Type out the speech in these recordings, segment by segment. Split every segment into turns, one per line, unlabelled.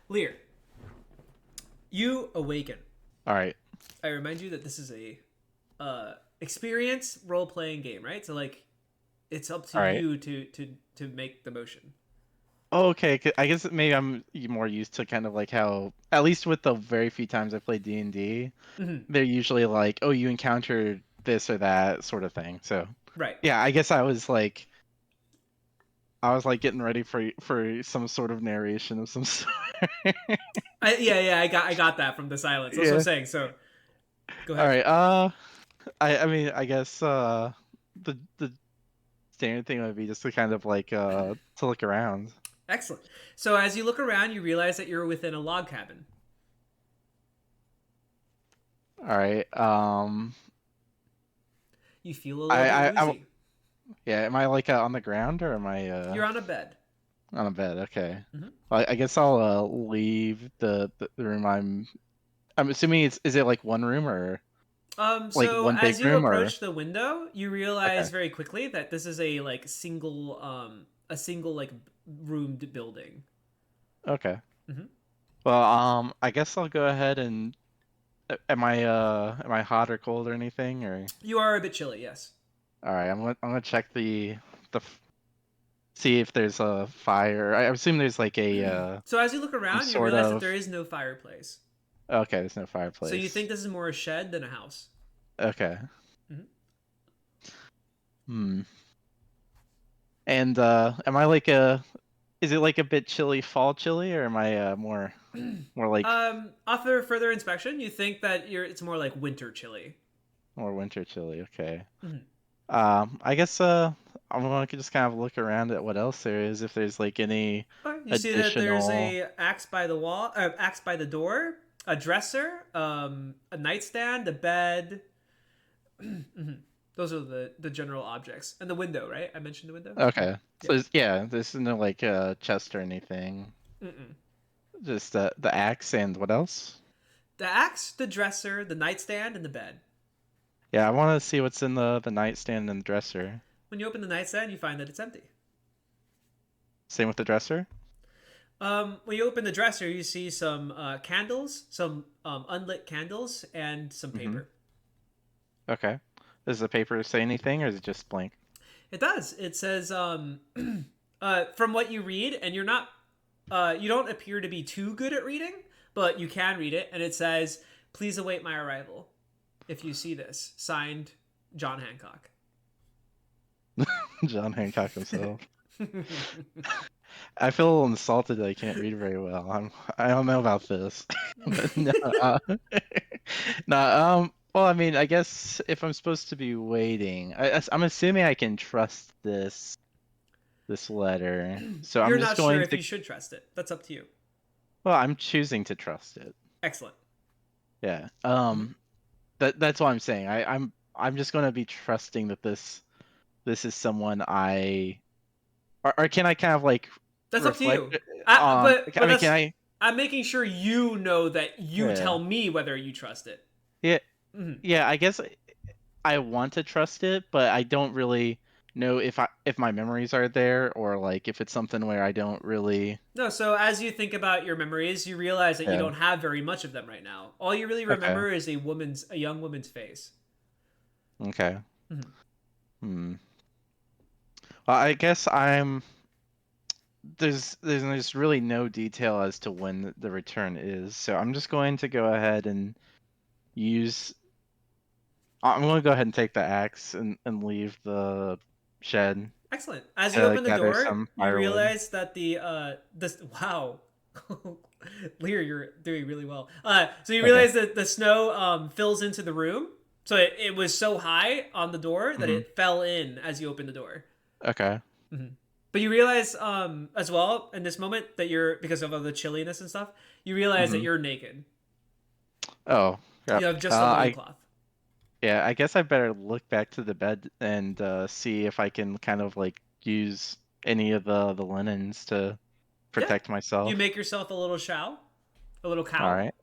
Leer, you awaken.
All right.
I remind you that this is a experience role playing game, right? So like, it's up to
All right.
you to make the motion.
Oh, okay. I guess maybe I'm more used to kind of like how, at least with the very few times I played D&D,
Hmm.
they're usually like, oh, you encountered this or that sort of thing. So,
Right.
yeah, I guess I was like getting ready for some sort of narration of some sort.
Yeah, I got that from the silence. That's what I'm
Yeah.
saying. So go
All
ahead.
right. I mean, I guess the standard thing would be just to kind of like to look around.
Excellent. So as you look around, you realize that you're within a log cabin.
All right.
You feel a little bit
I
woozy.
yeah. Am I like on the ground or am I
You're on a bed.
on a bed? Okay.
Hmm.
Well, I guess I'll leave the room. I'm assuming is it like one room or like
So
one big
as you
room or
approach the window, you
okay.
realize very quickly that this is a like single like roomed building.
Okay.
Hmm.
Well, I guess I'll go ahead and am I hot or cold or anything or
You are a bit chilly, yes.
all right. I'm gonna check the see if there's a fire. I assume there's like a
So as you look
some
around, you
sort
realize that there
of
is no fireplace.
okay. There's no
So you
fireplace.
think this is more a shed than a house.
Okay.
Hmm.
Hmm. And am I like is it like a bit chilly, fall chilly, or am I more like
After further inspection, you think that it's more like winter chilly.
more winter chilly? Okay.
Hmm.
I guess I'm gonna just kind of look around at what else there is, if there's like any
Okay. You see that there's
additional.
a axe by the wall, axe by the door, a dresser, a nightstand, a bed. Mhm. Those are the general objects, and the window. Right? I mentioned the window.
Okay.
Yeah.
So yeah, there's no like chest or anything.
Mm-mm.
Just the axe and what else?
The axe, the dresser, the nightstand, and the bed.
Yeah, I want to see what's in the nightstand and the dresser.
When you open the nightstand, you find that it's empty.
Same with the dresser.
When you open the dresser, you see some candles, some unlit candles, and some
Mm-hmm.
paper.
Okay. Does the paper say anything, or is it just blank?
It does. It says, from what you read, and you don't appear to be too good at reading, but you can read it, and it says, "Please await my arrival. If you see this, signed, John Hancock."
John Hancock himself. I feel a little insulted that I can't read very well. I don't know about this. But no, no, well, I mean, I guess if I'm supposed to be waiting, I'm assuming I can trust this letter. So I'm
You're
just
not sure
going
if
to,
you should trust it. That's up to you.
well, I'm choosing to trust it.
Excellent.
Yeah.
Mhm.
That's what I'm saying. I'm just going to be trusting that this is someone or can I kind of like
That's up to
reflect
you.
on,
But
I mean, can
that's
I,
I'm making sure you know that you
yeah.
tell me whether you trust it.
Yeah,
Mhm.
yeah, I guess I want to trust it, but I don't really know if my memories are there or like if it's something where I don't really.
No, so as you think about your memories, you realize that you
Yeah.
don't have very much of them right now. All you really
Okay.
remember is a young woman's face.
Okay.
Mhm.
Hmm. Well, I guess there's really no detail as to when the return is, so I'm just going to go ahead and use. I'm going to go ahead and take the axe and leave the shed
Excellent. As you
to
open the
gather
door,
some
you
firewood.
realize that the this wow, Lear, you're doing really well. So you
Okay.
realize that the snow fills into the room. So it was so high on the door that
Hmm.
it fell in as you opened the door.
Okay.
Mhm. But you realize as well in this moment that you're because of all the chilliness and stuff. You realize that
Hmm.
you're naked.
Oh.
You
Yep.
have just a
I
loincloth.
Yeah, I guess I better look back to the bed and see if I can kind of like use any of the linens to
Yeah.
protect
You
myself.
make yourself a little a little
All
cow,
right.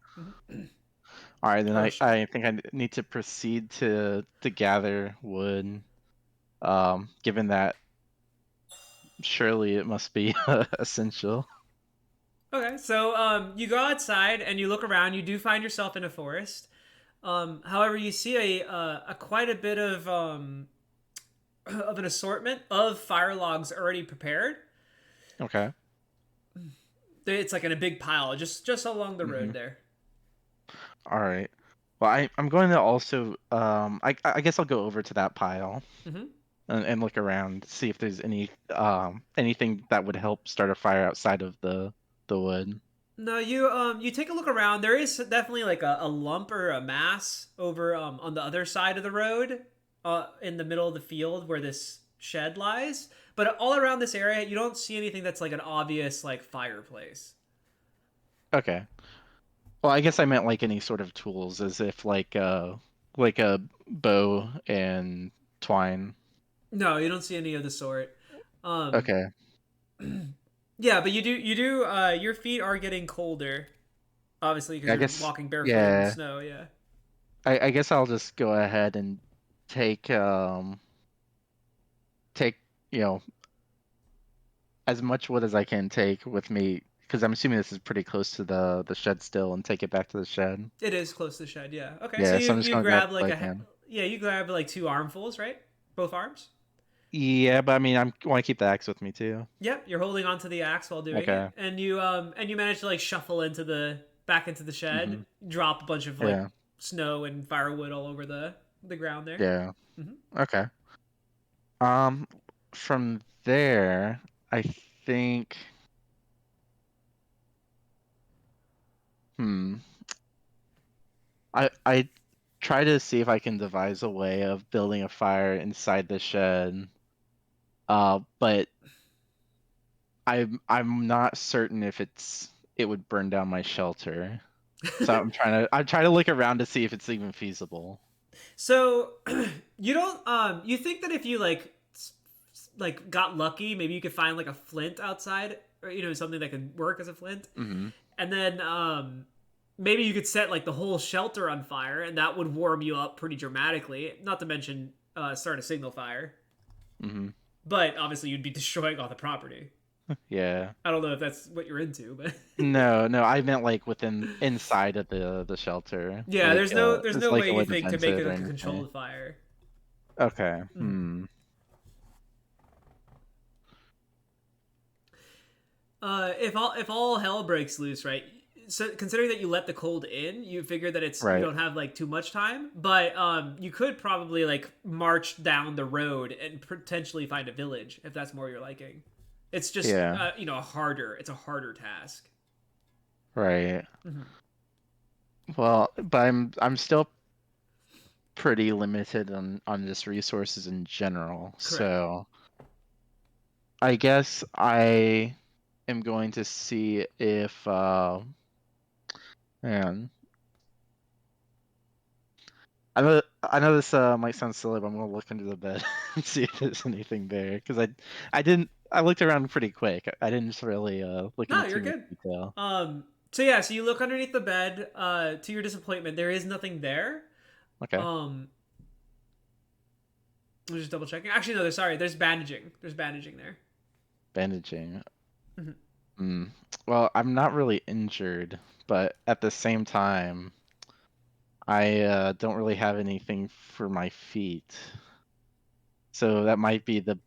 All right, then
or a
I think I need to proceed to gather wood. Given that surely it must be essential.
Okay, so you go outside and you look around. You do find yourself in a forest. However, you see a quite a bit of an assortment of fire logs already prepared.
Okay.
It's like in a big pile, just along the road
Hmm.
there.
All right. Well, I'm going to also I guess I'll go over to that pile
Mm-hmm.
and look around, see if there's anything that would help start a fire outside of the wood.
No, you take a look around. There is definitely like a lump or a mass over on the other side of the road, in the middle of the field where this shed lies. But all around this area, you don't see anything that's like an obvious like fireplace.
Okay. Well, I guess I meant like any sort of tools, as if like a bow and twine.
No, you don't see any of the sort. Um,
Okay.
yeah, but you do. Your feet are getting colder, obviously, because
I
you're
guess
walking barefooted in the
yeah.
snow. Yeah.
I guess I'll just go ahead and take take you know as much wood as I can take with me because I'm assuming this is pretty close to the shed still, and take it back to the shed.
It is close to the shed. Yeah. Okay. So
Yeah,
you
so I'm just
you
gonna grab
grab
what
like
I can.
yeah, you grab like two armfuls, right? Both arms.
Yeah, but I mean, I want to keep the axe with me too.
Yep, you're holding onto the axe while doing it,
Okay.
and you manage to like shuffle into the back into the shed,
Hmm.
drop a bunch of like
Yeah.
snow and firewood all over the ground there.
Yeah.
Hmm.
Okay. Um, from there, I think, hmm, I try to see if I can devise a way of building a fire inside the shed. But I'm not certain if it would burn down my shelter. So I'm trying to look around to see if it's even feasible.
So you don't you think that if you like got lucky, maybe you could find like a flint outside, or something that could work as a flint,
Hmm.
and then maybe you could set like the whole shelter on fire, and that would warm you up pretty dramatically. Not to mention start a signal fire,
Hmm.
but obviously you'd be destroying all the property.
Yeah.
I don't know if that's what you're into, but
No, no, I meant like within inside of the shelter.
yeah,
Like
there's
it's
no
like
way
a
you
way to
think to
fence
make
it
it
or
like a
anything.
controlled fire.
Okay.
Mhm. If all hell breaks loose, right? So considering that you let the cold in, you figure that you
Right.
don't have like too much time, but you could probably like march down the road and potentially find a village if that's more your liking. It's just
Yeah.
it's a harder task.
Right.
Hmm.
Well, but I'm still pretty limited on just resources in general.
Correct.
So I guess I am going to see if man, I know this might sound silly, but I'm gonna look under the bed and see if there's anything there because I looked around pretty quick. I didn't just really look
No,
into
you're
too much
good.
detail.
So yeah, so you look underneath the bed. To your disappointment, there is nothing there.
Okay.
Um, I'm just double checking. Actually, no, sorry. There's bandaging. There's bandaging there.
Bandaging.
Mhm.
Mm. Well, I'm not really injured, but at the same time, I don't really have anything for my feet. So that might be the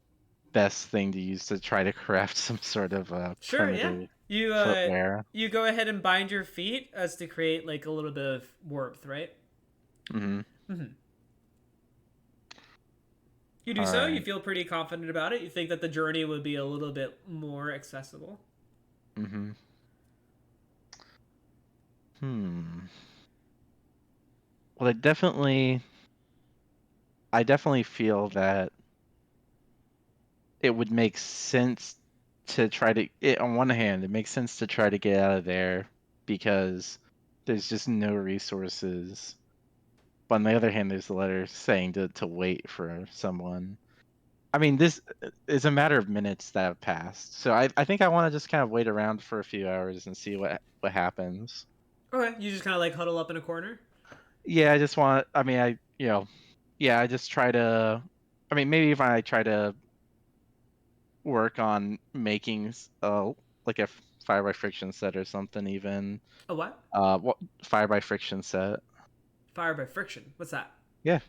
best thing to use to try to craft some sort of
Sure, yeah.
primitive
You
footwear.
you go ahead and bind your feet as to create like a little bit of warmth, right?
Hmm.
Mm-hmm. You do
All
so. You
right.
feel pretty confident about it. You think that the journey would be a little bit more accessible.
Mm-hmm. Hmm. Well, I definitely feel that it would make sense to try to, on one hand, it makes sense to try to get out of there because there's just no resources. But on the other hand, there's the letter saying to wait for someone. I mean, this is a matter of minutes that have passed. So I think I want to just kind of wait around for a few hours and see what happens.
Okay, you just kind of like huddle up in a corner.
Yeah, I just want, I mean, yeah, I just try to, I mean, maybe if I try to work on making like a fire by friction set or something even.
A what?
What fire by friction set?
Fire by friction. What's that?
Yeah.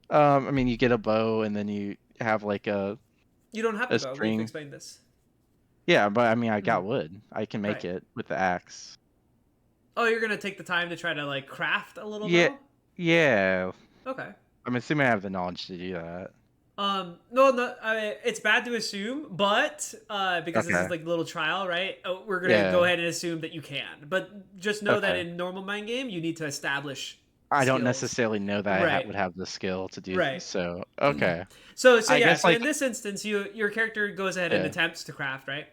I mean, you get a bow and then you have like
You don't have
a
the bow. We've
string.
explained this.
Yeah, but I mean, I
Mhm.
got wood. I can make
Right.
it with the axe.
Oh, you're gonna take the time to try to like craft a little
Yeah,
bow?
yeah.
Okay.
I'm assuming I have the knowledge to do that.
No, no. I mean, it's bad to assume, but because this is
Okay.
like a little trial, right? Oh, we're gonna go
Yeah.
ahead and assume that you can. But just know that
Okay.
in normal mind game, you need to establish
I don't
skills.
necessarily know that
Right.
would have the skill to do
Right.
so. Okay.
So
I
yeah.
guess
So in
like
this instance, your character goes ahead and
yeah.
attempts to craft, right?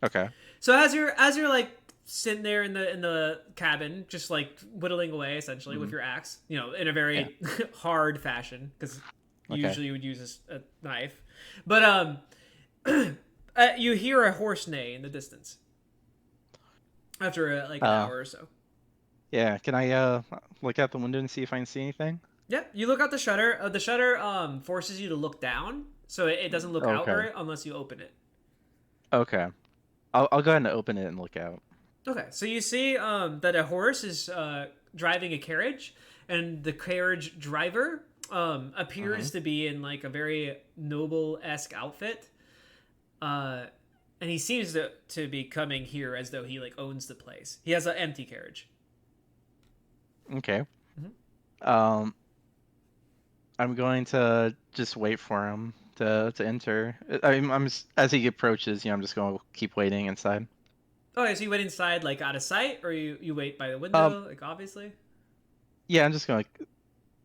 Okay.
So as you're like sitting there in the cabin, just like whittling away essentially with
Hmm.
your axe, you know, in a
Yeah.
very hard fashion, because
Okay.
usually you would use a knife, but you hear a horse neigh in the distance after like an
Uh
hour or so.
yeah, can I look out the window and see if I can see anything?
Yeah, you look out the shutter. The shutter forces you to look down, so it doesn't look
Okay.
outward unless you open it.
Okay. I'll go ahead and open it and look out.
Okay, so you see that a horse is driving a carriage, and the carriage driver
Hmm.
appears to be in like a very noble esque outfit, uh, and he seems to be coming here as though he like owns the place. He has an empty carriage.
Okay.
Mhm.
Um I'm going to just wait for him to enter. As he approaches, I'm just going to keep waiting inside.
Okay, so you wait inside, like out of sight, or you wait by the
Um,
window, like obviously
yeah, I'm just going to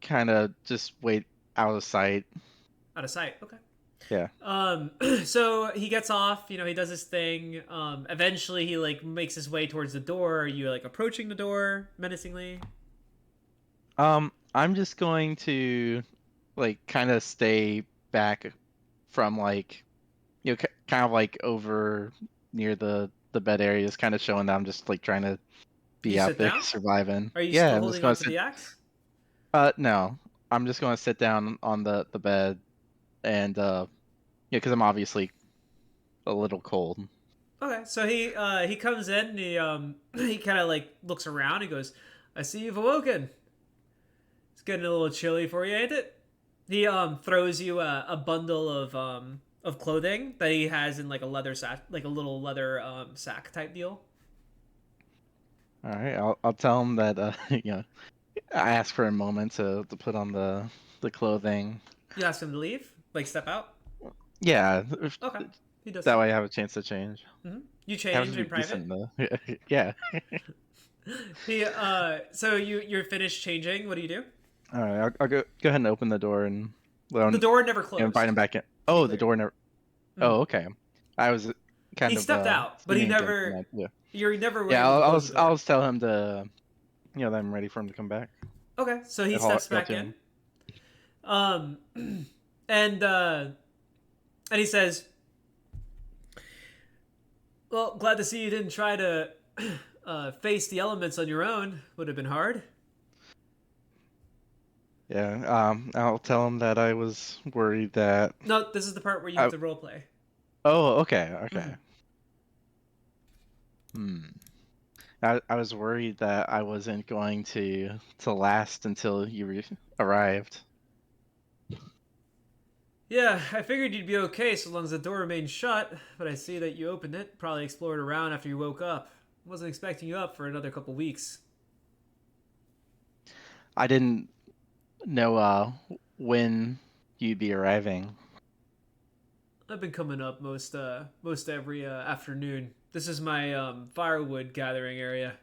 kind of just wait out of sight.
out of sight. Okay.
Yeah.
So he gets off. You know, he does his thing. Eventually, he like makes his way towards the door. Are you like approaching the door menacingly?
I'm just going to like kind of stay back from like kind of like over near the bed area, just kind of showing that I'm just like trying to
You
be out
sit
there
down.
surviving.
Are you
Yeah,
still
I'm just
holding
going
on
to
to
sit.
the axe?
No, I'm just going to sit down on the bed and yeah, because I'm obviously a little cold.
Okay, so he comes in and he he kind of like looks around. He goes, "I see you've awoken. It's getting a little chilly for you, ain't it?" He throws you a bundle of clothing that he has in like a leather sack, like a little leather sack type deal.
All right, I'll tell him that I asked for a moment to put on the clothing.
You ask him to leave, like step out.
Yeah,
Okay, he does
that
so.
way I have a chance to change.
You
It has
change
to be
in private.
decent though. Yeah.
He so you're finished changing. What do you do?
All right, I'll go ahead and open the door and let
The
him,
door never
invite
closed.
him back in.
To be
Oh, the
clear,
door never.
mm.
Oh, okay. I was
He
kind of
stepped out, but he
scheming against him.
never.
Yeah.
Were
Yeah,
able to close the
I'll
door.
just tell him to that I'm ready for him to come back.
Okay, so he
I'll
steps
yell
back
to
in,
him.
um, and uh, and he says, "Well, glad to see you didn't try to face the elements on your own. Would have been hard."
Yeah. I'll tell him that I was worried that.
No, this is the part where you have
I,
to role play.
oh, okay,
Mm-hmm.
okay. Hmm. I was worried that I wasn't going to last until you arrived.
Yeah, I figured you'd be okay so long as the door remained shut, but I see that you opened it. Probably explored around after you woke up. Wasn't expecting you up for another couple weeks.
I didn't know when you'd be arriving.
I've been coming up most every afternoon. This is my firewood gathering area.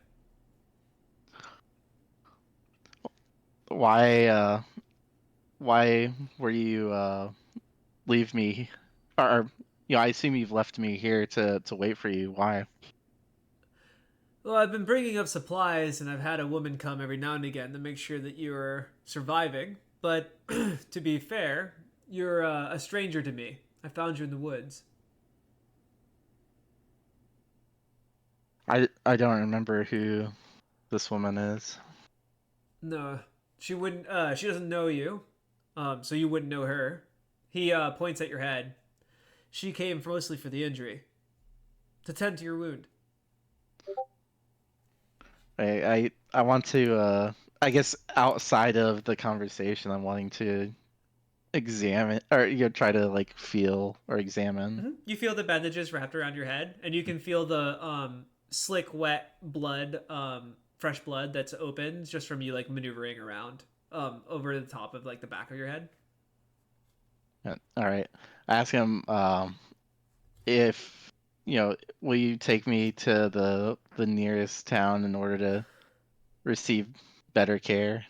Why why were you leave me or I assume you've left me here to wait for you. Why?
Well, I've been bringing up supplies, and I've had a woman come every now and again to make sure that you're surviving. But to be fair, you're a stranger to me. I found you in the woods.
I don't remember who this woman is.
No, she wouldn't. She doesn't know you, so you wouldn't know her. He points at your head. She came mostly for the injury, to tend to your wound.
I want to I guess outside of the conversation, I'm wanting to examine or try to like feel or examine.
You feel the bandages wrapped around your head, and you can feel the slick, wet blood, fresh blood that's open just from you like maneuvering around over the top of like the back of your head.
Yeah, all right. I ask him if will you take me to the nearest town in order to receive better care?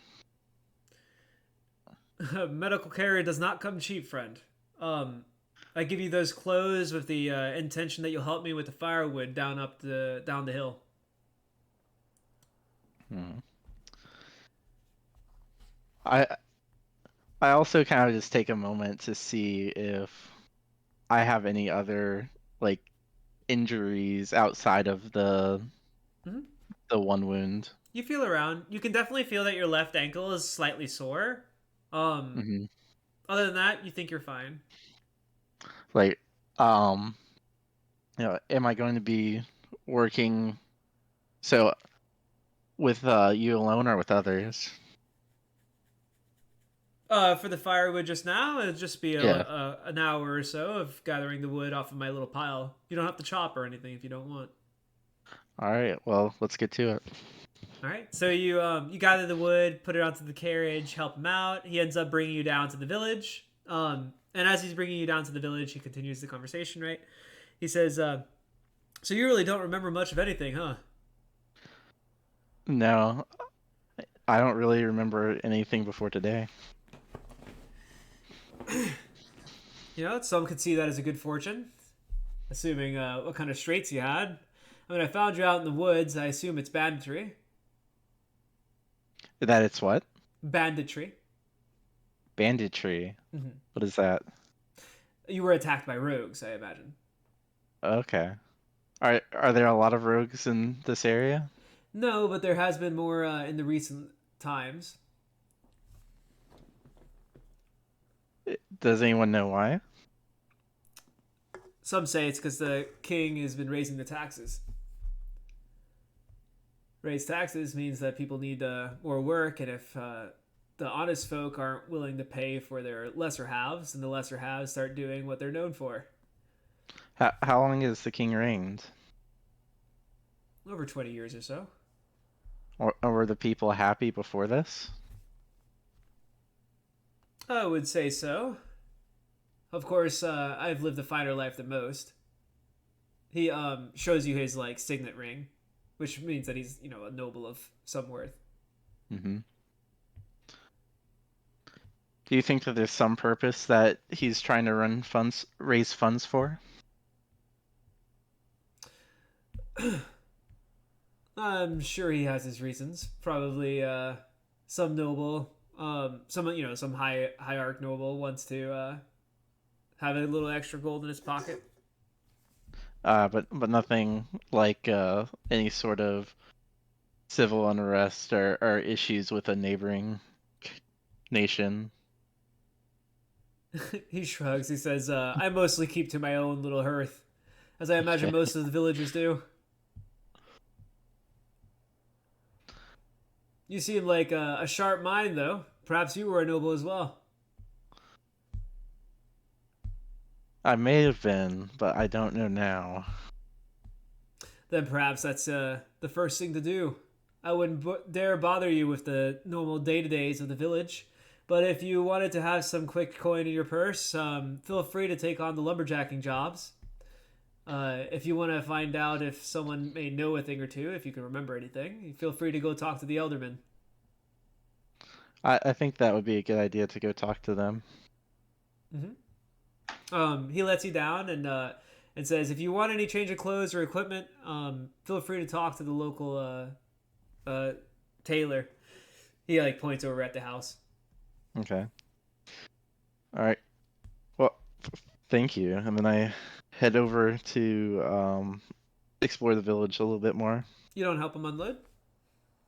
Medical care does not come cheap, friend. Um, I give you those clothes with the intention that you'll help me with the firewood down the hill.
Hmm. I I also kind of just take a moment to see if I have any other like injuries outside of
Mm-hmm.
the one wound.
You feel around. You can definitely feel that your left ankle is slightly sore. Um,
Hmm.
Other than that, you think you're fine.
Like, am I going to be working so with you alone or with others?
For the firewood just now, it'd just be
Yeah.
an hour or so of gathering the wood off of my little pile. You don't have to chop or anything if you don't want.
All right. Well, let's get to it.
All right. So you gather the wood, put it onto the carriage, help him out. He ends up bringing you down to the village. And as he's bringing you down to the village, he continues the conversation. Right. He says, "So you really don't remember much of anything, huh?"
No, I don't really remember anything before today.
You know, some could see that as a good fortune, assuming what kind of straits you had. I mean, I found you out in the woods. I assume it's banditry.
That it's what?
Banditry.
Banditry.
Mm-hmm.
What is that?
You were attacked by rogues, I imagine.
Okay. Are there a lot of rogues in this area?
No, but there has been more in the recent times.
Does anyone know why?
Some say it's because the king has been raising the taxes. Raise taxes means that people need more work, and if the honest folk aren't willing to pay for their lesser halves, then the lesser halves start doing what they're known for.
How long has the king reigned?
Over 20 years or so.
Or were the people happy before this?
I would say so. Of course, I've lived a finer life than most. He shows you his like signet ring, which means that he's a noble of some worth.
Hmm. Do you think that there's some purpose that he's trying to raise funds for?
I'm sure he has his reasons. Probably some noble, some hierarch noble wants to have a little extra gold in his pocket.
But nothing like any sort of civil unrest or issues with a neighboring nation.
He shrugs. He says, "I mostly keep to my own little hearth, as I imagine
Okay.
most of the villagers do." You seem like a sharp mind, though. Perhaps you were a noble as well.
I may have been, but I don't know now.
Then perhaps that's the first thing to do. I wouldn't dare bother you with the normal day-to-days of the village. But if you wanted to have some quick coin in your purse, feel free to take on the lumberjacking jobs. If you want to find out if someone may know a thing or two, if you can remember anything, feel free to go talk to the elderman.
I think that would be a good idea to go talk to them.
He lets you down and says, if you want any change of clothes or equipment, feel free to talk to the local tailor. He like points over at the house.
Okay. All right. Well, thank you. And then I head over to explore the village a little bit more.
You don't help him unload.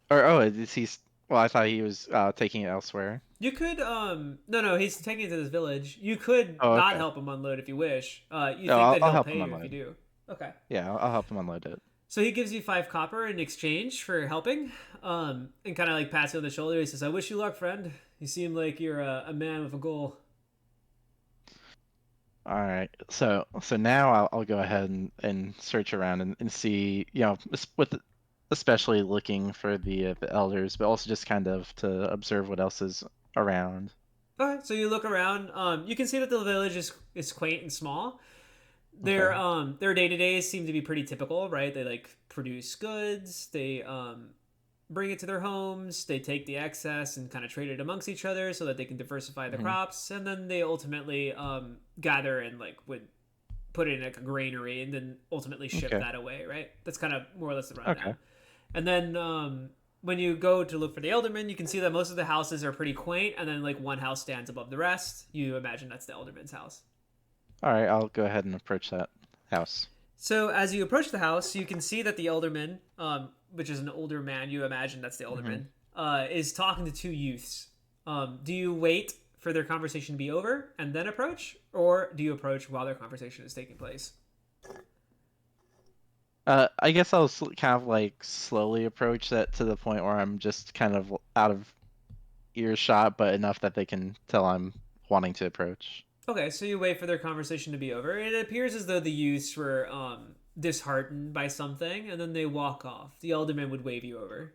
Or oh, is he? Well, I thought he was taking it elsewhere.
You could no, he's taking it to this village. You could
Oh,
not
okay.
help him unload if you wish. You
No,
think that
I'll
he'll
help
pay
him
you if you
unload.
do. Okay.
Yeah, I'll help him unload it.
So he gives you 5 copper in exchange for helping, and kind of like pats you on the shoulder. He says, "I wish you luck, friend. You seem like you're a man with a goal."
All right. So now I'll go ahead and search around and see, with especially looking for the elders, but also just kind of to observe what else is around.
Okay, so you look around. You can see that the village is quaint and small.
Okay.
Their day to days seem to be pretty typical, right? They like produce goods. They bring it to their homes. They take the excess and kind of trade it amongst each other so that they can diversify the
Hmm.
crops, and then they ultimately gather and like would put it in like a granary and then ultimately ship
Okay.
that away, right? That's kind of more or less the
Okay.
rundown. And then when you go to look for the Elderman, you can see that most of the houses are pretty quaint, and then like one house stands above the rest. You imagine that's the Elderman's house.
All right. I'll go ahead and approach that house.
So as you approach the house, you can see that the Elderman, which is an older man, you imagine that's the
Hmm.
Elderman, is talking to 2 youths. Do you wait for their conversation to be over and then approach, or do you approach while their conversation is taking place?
I guess I'll kind of like slowly approach that to the point where I'm just kind of out of earshot, but enough that they can tell I'm wanting to approach.
Okay, so you wait for their conversation to be over. It appears as though the youths were disheartened by something, and then they walk off. The Elderman would wave you over.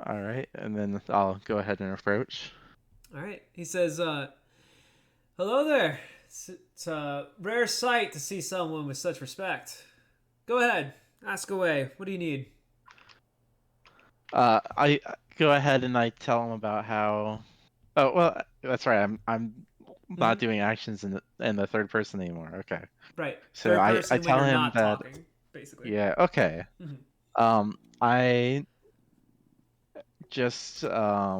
All right, and then I'll go ahead and approach.
All right. He says, "Hello there. It's a rare sight to see someone with such respect. Go ahead, ask away. What do you need?"
I go ahead and I tell them about how. Oh, well, that's right. I'm not
Hmm.
doing actions in the third person anymore. Okay.
Right.
So
Third
I
person when
tell
you're
him
not
that,
talking, basically.
yeah, okay.
Hmm.
I just I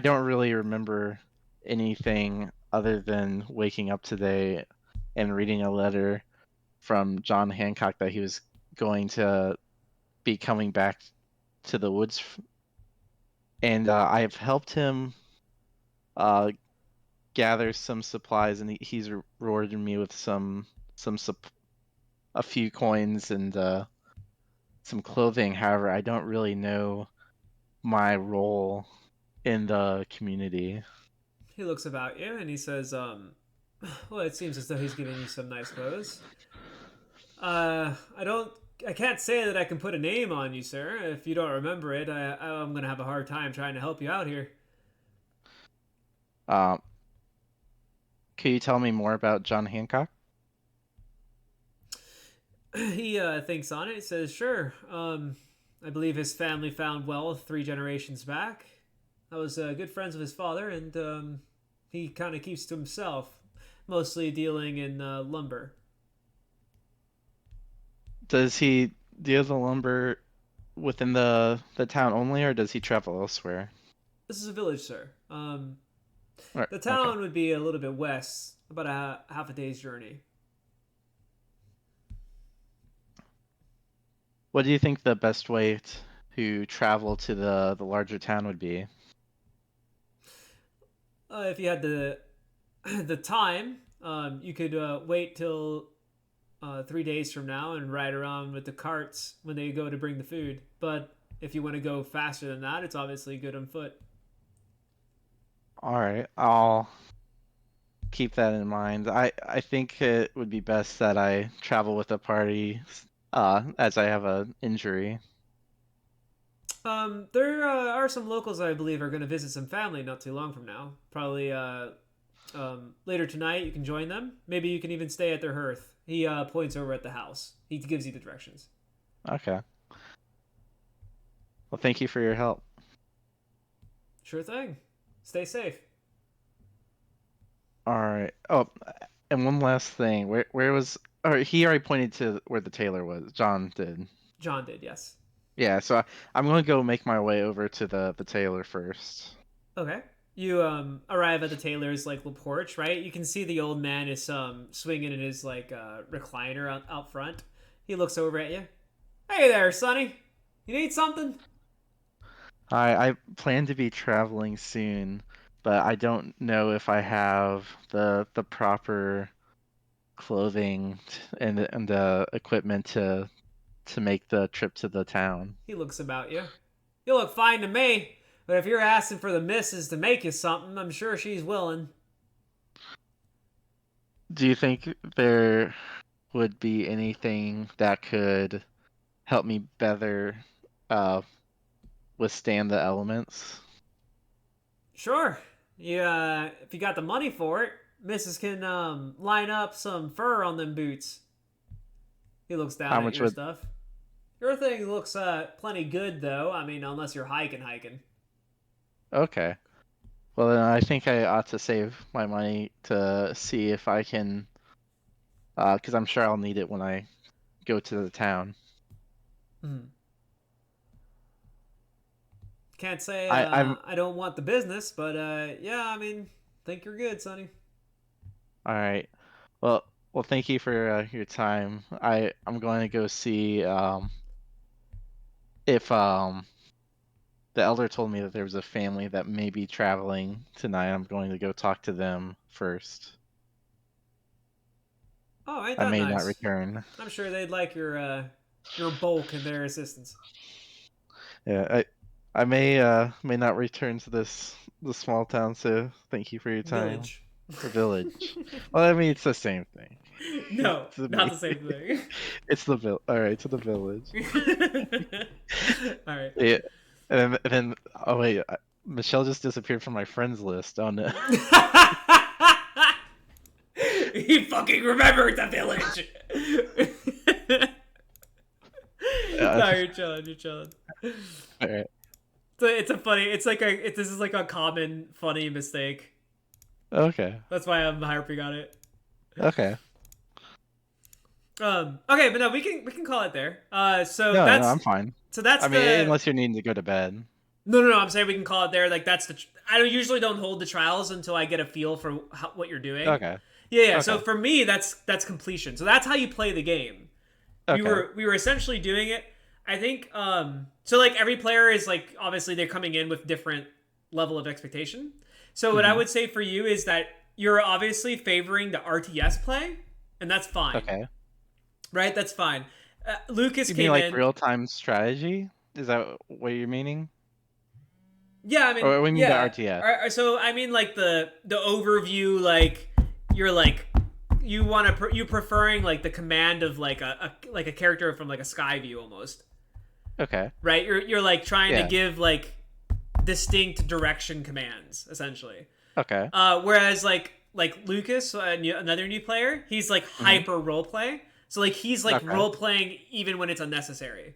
don't really remember anything other than waking up today and reading a letter from John Hancock that he was going to be coming back to the woods, and I've helped him uh, gather some supplies, and he's rewarded me with some sup- a few coins and some clothing. However, I don't really know my role in the community.
He looks about you and he says, "Well, it seems as though he's giving you some nice clothes. I don't. I can't say that I can put a name on you, sir. If you don't remember it, I'm gonna have a hard time trying to help you out here."
Um, could you tell me more about John Hancock?
He thinks on it. He says, "Sure. I believe his family found wealth 3 generations back. I was good friends with his father, and he kind of keeps to himself, mostly dealing in lumber.
Does he deal the lumber within the town only, or does he travel elsewhere?
This is a village, sir.
Right,
The
okay.
town would be a little bit west, about a half a day's journey.
What do you think the best way to travel to the larger town would be?
If you had the the time, you could wait till 3 days from now and ride around with the carts when they go to bring the food. But if you want to go faster than that, it's obviously good on foot."
All right, I'll keep that in mind. I think it would be best that I travel with a party, as I have a injury.
There are some locals I believe are going to visit some family not too long from now. Probably later tonight. You can join them. Maybe you can even stay at their hearth. He points over at the house. He gives you the directions.
Okay. Well, thank you for your help.
Sure thing. Stay safe.
All right. Oh, and one last thing. Where was? Oh, he already pointed to where the tailor was. John did.
John did, yes.
Yeah. So I'm gonna go make my way over to the tailor first.
Okay. You arrive at the tailor's like porch, right? You can see the old man is swinging in his like recliner out front. He looks over at you. "Hey there, Sonny. You need something?"
I plan to be traveling soon, but I don't know if I have the proper clothing and the equipment to make the trip to the town.
He looks about you. You look fine to me, but if you're asking for the missus to make you something, I'm sure she's willing.
Do you think there would be anything that could help me better uh, withstand the elements?
Sure. Yeah, if you got the money for it, missus can line up some fur on them boots. He looks down
How
at
much
your
would?
stuff. Your thing looks plenty good though. I mean, unless you're hiking.
Okay. Well, then I think I ought to save my money to see if I can, because I'm sure I'll need it when I go to the town.
Hmm. Can't say
I'm
I don't want the business, but yeah, I mean, think you're good, Sonny.
all right. Well, thank you for your time. I'm going to go see if the elder told me that there was a family that may be traveling tonight. I'm going to go talk to them first.
Oh, ain't
I
that
may not
nice?
return.
I'm sure they'd like your bulk and their assistance.
Yeah, I may not return to the small town, so thank you for your time.
Village.
The village. Well, I mean, it's the same thing
No,
to
not
me.
the same thing.
It's the All right, to the village.
All right.
Yeah, and then oh wait, Michelle just disappeared from my friends list. Oh no.
He fucking remembered the village.
Uh,
No, you're chilling. You're chilling.
all right.
So it's a funny. It's like this is like a common funny mistake.
Okay.
That's why I'm harping on it.
Okay.
Okay, but no, we can call it there. So
No,
that's
I'm fine.
so that's
I mean,
the
unless you're needing to go to bed.
no. I'm saying we can call it there. Like that's the. I don't usually don't hold the trials until I get a feel for what you're doing.
Okay.
Yeah. So
Okay.
for me, that's completion. So that's how you play the game. We
Okay.
were essentially doing it. I think so. Like every player is like obviously they're coming in with different level of expectation. So what I
Hmm.
would say for you is that you're obviously favoring the RTS play, and that's fine,
Okay.
right? That's fine. Lucas
You mean
came
like
in.
real-time strategy? Is that what you're meaning?
Yeah, I mean,
Or what do you mean by
yeah.
RTS?
So I mean, like the overview, like you're like you want to you preferring like the command of like a character from like a sky view almost,
Okay.
right? You're like trying to
Yeah.
give like distinct direction commands essentially.
Okay.
Whereas like Lucas, another new player, he's like
Hmm.
hyper role play. So like he's like
Okay.
role playing even when it's unnecessary.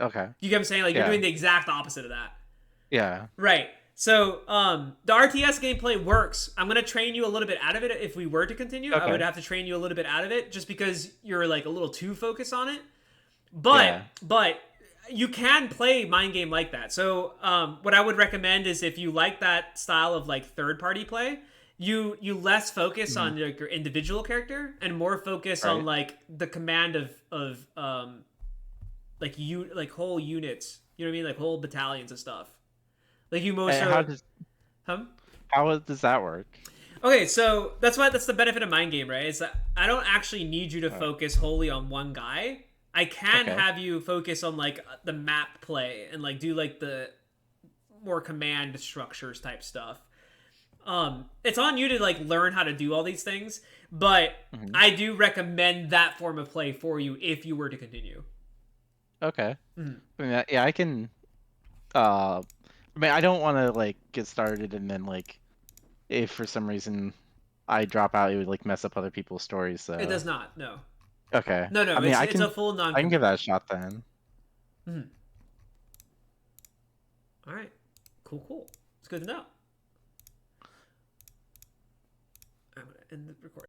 Okay.
You get what I'm saying? Like you're
Yeah.
doing the exact opposite of that.
Yeah.
Right. So the RTS gameplay works. I'm gonna train you a little bit out of it if we were to continue. I would
Okay.
have to train you a little bit out of it just because you're like a little too focused on it.
Yeah.
But you can play mind game like that. So what I would recommend is if you like that style of like third party play, you less focus
Hmm.
on like your individual character and more focus on
Right.
like the command of like you like whole units. You know what I mean? Like whole battalions of stuff. Like you most
And how
are.
does
Huh?
does that work?
Okay, so that's the benefit of mind game, right? Is that I don't actually need you to
All right.
focus wholly on one guy. I can
Okay.
have you focus on like the map play and like do like the more command structures type stuff. It's on you to like learn how to do all these things, but
Hmm.
I do recommend that form of play for you if you were to continue.
Okay.
Mhm.
I mean, yeah, I can. Uh, I mean, I don't want to like get started and then like if for some reason I drop out, it would like mess up other people's stories.
It
So
does not. No,
okay.
no,
I
no.
mean,
It's a full
I can give that
non-commitment.
a shot then.
Mhm. All right, cool. It's good to know. I'm gonna end the recording.